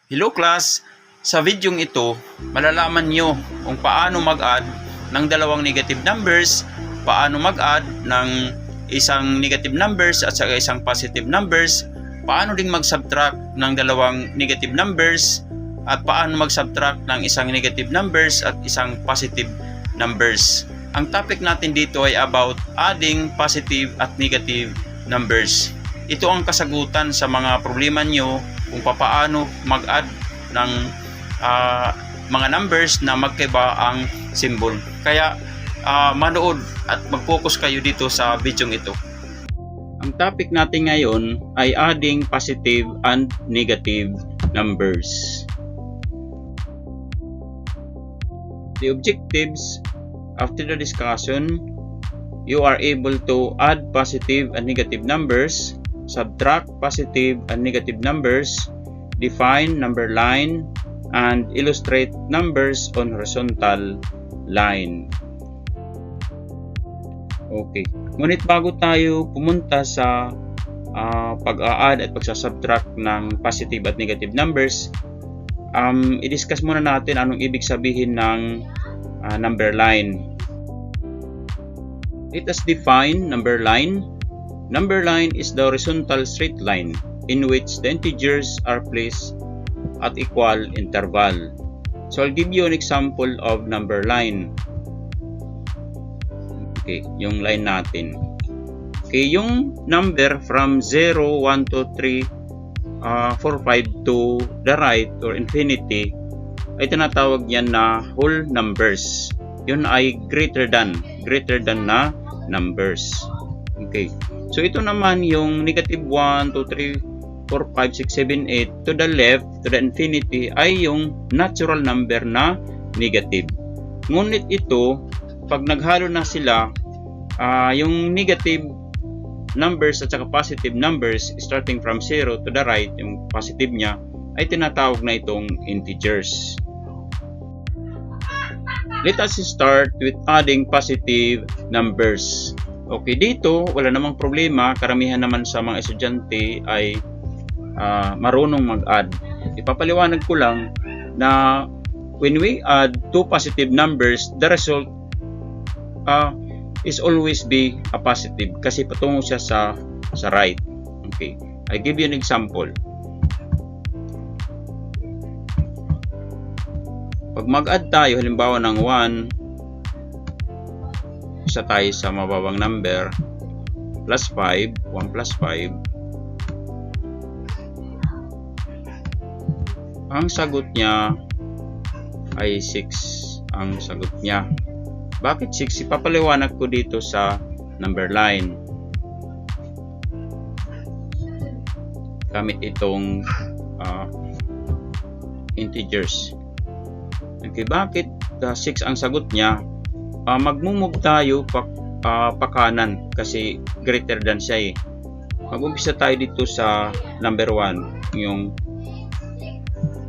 Hello class! Sa videong ito, malalaman nyo kung paano mag-add ng dalawang negative numbers, paano mag-add ng isang negative numbers at saka isang positive numbers, paano ding mag-subtract ng dalawang negative numbers, at paano mag-subtract ng isang negative numbers at isang positive numbers. Ang topic natin dito ay about adding positive at negative numbers. Ito ang kasagutan sa mga problema nyo kung paano mag-add ng mga numbers na magkaiba ang symbol. Kaya manood at mag-focus kayo dito sa video ito. Ang topic natin ngayon ay adding positive and negative numbers. The objectives after the discussion, you are able to add positive and negative numbers, subtract positive and negative numbers, define number line, and illustrate numbers on horizontal line. Okay. Ngunit bago tayo pumunta sa pag-a-add at pagsasubtract ng positive at negative numbers, i-discuss muna natin anong ibig sabihin ng number line. Let us define number line. Number line is the horizontal straight line in which the integers are placed at equal interval. So I'll give you an example of number line. Okay, yung line natin. Okay, yung number from 0, 1, 2, 3, 4, 5 to the right or infinity ay tinatawag yan na whole numbers. Yun ay greater than na numbers. Okay. So ito naman yung negative 1, 2, 3, 4, 5, 6, 7, 8 to the left, to the infinity ay yung natural number na negative. Ngunit ito, pag naghalo na sila, yung negative numbers at saka positive numbers starting from 0 to the right, yung positive niya, ay tinatawag na itong integers. Let us start with adding positive numbers. Okay, dito wala namang problema. Karamihan naman sa mga estudyante ay marunong mag-add. Ipapaliwanag ko lang na when we add two positive numbers, the result is always be a positive kasi patungo siya sa right. Okay, I give you an example. Pag mag-add tayo halimbawa ng 1, isa tayo sa mababang number, plus 5, 1 plus 5, ang sagot niya ay 6 ang sagot niya. Bakit 6? Ipapaliwanag ko dito sa number line. Gamit itong integers. Okay, bakit 6 ang sagot niya? Magmumove tayo pa kanan kasi greater than siya eh. Mag-umpisa tayo dito sa number 1, yung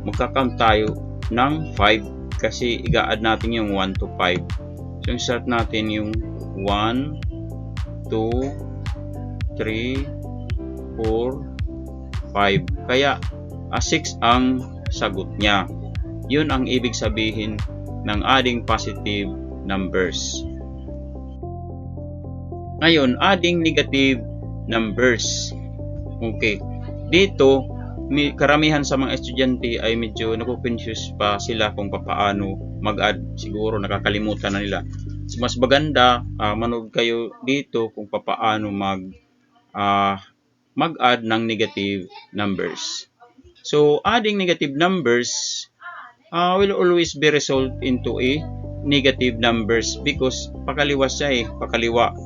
magka-count tayo ng 5 kasi i-add natin yung 1 to 5. So start natin yung 1, 2, 3, 4, 5. Kaya 6 ang sagot niya. Yun ang ibig sabihin ng adding positive numbers. Ngayon, adding negative numbers. Okay. Dito, karamihan sa mga estudyante ay medyo nakukonfuse pa sila kung paano mag-add. Siguro nakakalimutan na nila. So, mas maganda, manood kayo dito kung paano mag-add ng negative numbers. So, adding negative numbers will always be result into a negative numbers because pakaliwa siya eh, pakaliwa.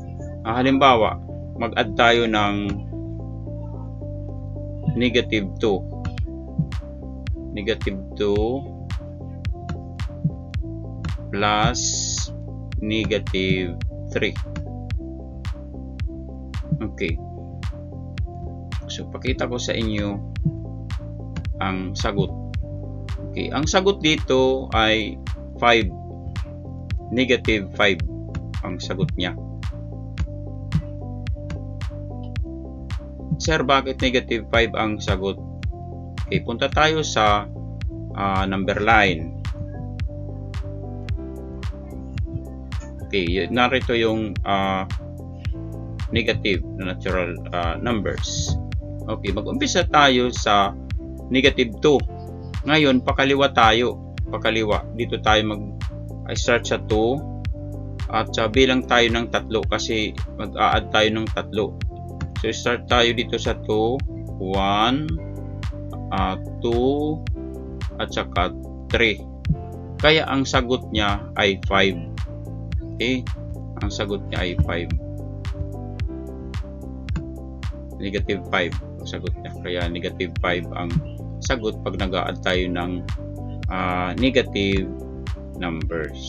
Halimbawa, mag-add tayo ng negative 2. Negative 2 plus negative 3. Okay. So, pakita ko sa inyo ang sagot. Okay, ang sagot dito ay 5. Negative 5 ang sagot niya. Sir, bakit negative 5 ang sagot? Okay, punta tayo sa number line. Okay, narito yung negative na natural numbers. Okay, mag-umpisa tayo sa negative 2. Ngayon, pakaliwa tayo. Pakaliwa. Dito tayo mag-start sa 2 at bilang tayo ng 3 kasi mag-a-add tayo ng 3. So, start tayo dito sa 2, 1, 2, at saka 3. Kaya ang sagot niya ay 5. Okay? Ang sagot niya ay 5. Negative 5 ang sagot niya. Kaya negative 5 ang sagot pag nag-a-add tayo ng negative numbers.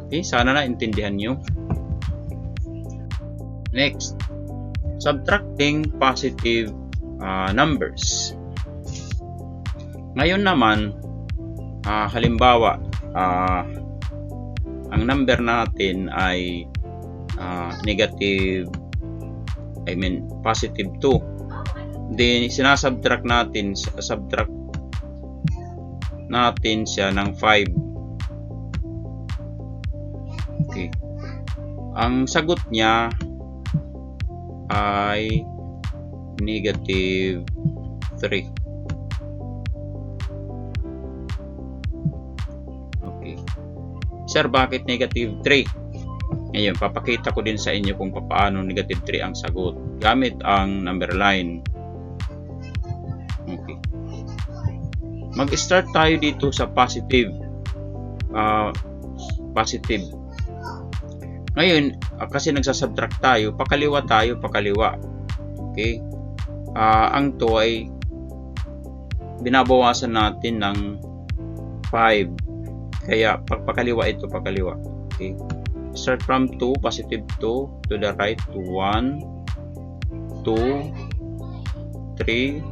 Okay? Sana naintindihan nyo. Next, subtracting positive numbers. Ngayon naman, halimbawa, ang number natin ay positive 2. Then, sinasubtract natin siya ng 5. Okay. Ang sagot niya ay negative 3. Okay. Sir, bakit negative 3? Ngayon, papakita ko din sa inyo kung paano negative 3 ang sagot gamit ang number line. Okay. Mag-start tayo dito sa positive. Positive. Ngayon, kasi nagsasubtract tayo, pakaliwa tayo, pakaliwa. Okay? Ang to ay binabawasan natin ng 5. Kaya, pakaliwa ito, pakaliwa. Okay? Start from 2, positive 2, to the right, to 1, 2, 3,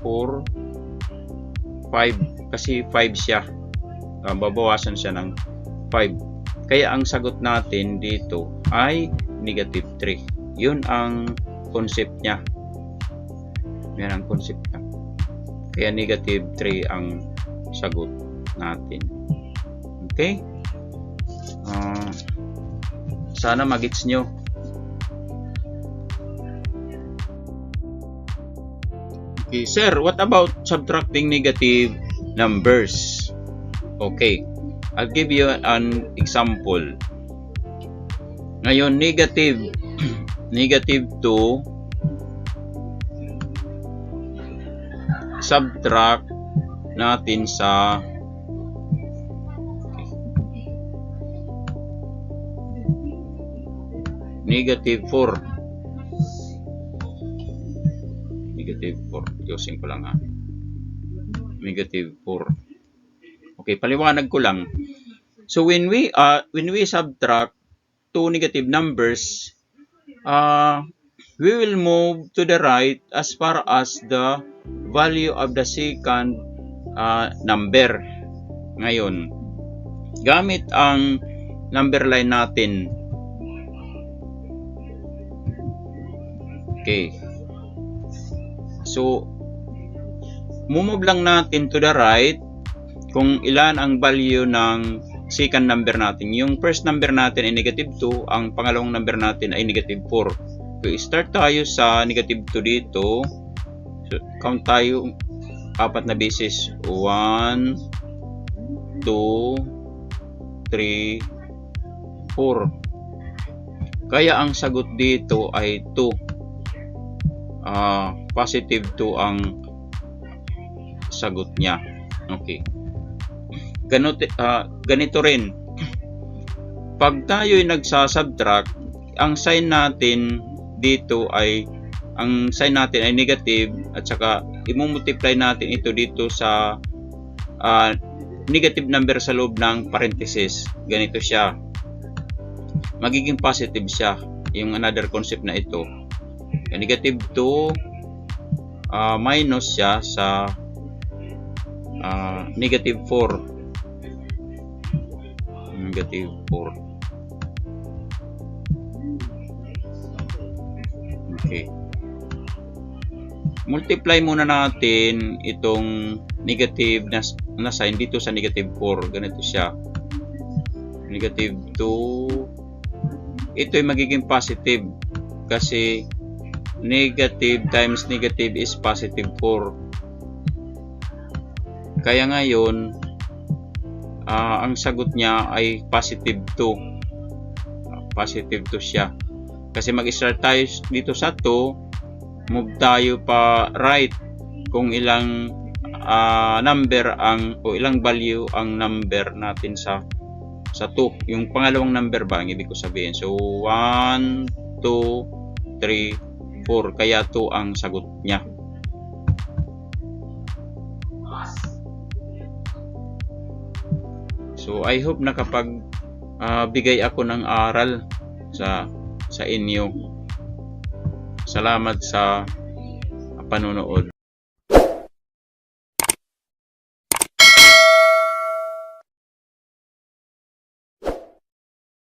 4, 5. Kasi 5 siya. Babawasan siya ng 5. Kaya ang sagot natin dito ay negative 3. Yun ang concept niya. Yan ang concept niya. Kaya negative 3 ang sagot natin. Okay? Sana magets nyo. Okay, sir, what about subtracting negative numbers? Okay, I'll give you an example. Ngayon, negative 2 subtract natin sa negative 4. Negative 4. Ayusin ko lang Negative 4. Okay, paliwanag ko lang. So when we subtract two negative numbers, we will move to the right as far as the value of the second number. Ngayon, gamit ang number line natin. Okay. So, move lang natin to the right kung ilan ang value ng second number natin. Yung first number natin ay negative 2, ang pangalawang number natin ay negative 4. Okay, start tayo sa negative 2 dito. So, count tayo 4 na beses. 1, 2, 3, 4. Kaya ang sagot dito ay 2. Positive 2 ang sagot niya. Okay. Ganito rin. Pag tayo ay nagsasubtract, ang sign natin dito ay negative at saka i-multiply natin ito dito sa negative number sa loob ng parenthesis. Ganito siya. Magiging positive siya. Yung another concept na ito. Negative 2 minus siya sa negative 4. Negative 4. Okay. Multiply muna natin itong negative na sign dito sa negative 4. Ganito siya. Negative 2. Ito ay magiging positive kasi negative times negative is positive 4. Kaya ngayon, ang sagot niya ay positive 2. Positive 2 siya. Kasi mag-start tayo dito sa 2, move tayo pa right kung ilang number o ilang value ang number natin sa 2. Yung pangalawang number ba ang ibig ko sabihin. So 1, 2, 3, 4. Kaya 2 ang sagot niya. So I hope nakapag bigay ako ng aral sa inyo. Salamat sa panonood.